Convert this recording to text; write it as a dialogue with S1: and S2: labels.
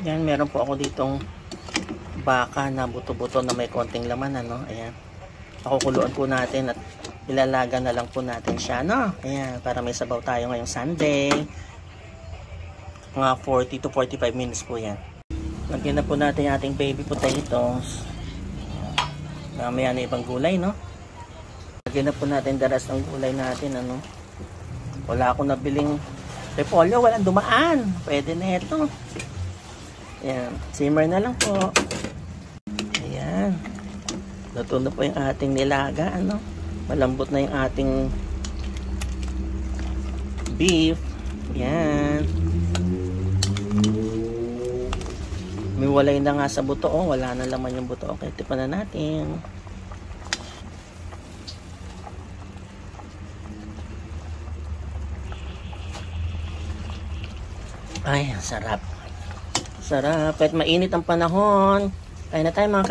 S1: Yan, meron po ako ditong baka na buto-buto na may konting laman, ano. Ayan. Pakukuluan po natin at ilalaga na lang po natin siya, no. Ayan, para may sabaw tayo ngayong Sunday. Mga 40 to 45 minutes po yan. Lagyan na po natin yung ating baby potatoes. Mamaya na ibang gulay, no. Lagyan na po natin the rest ng gulay natin, ano. Wala akong nabiling repolyo, walang dumaan. Pwede na ito. Ayan, simmer na lang po. Ayan. Luto na po yung ating nilaga, ano. Malambot na yung ating beef. Ayan. Miwalay na nga sa buto, oh. Wala na laman yung buto. Okay, tipan na natin. Ay, sarap. Sarap. Kahit mainit ang panahon. Kaya na tayo mga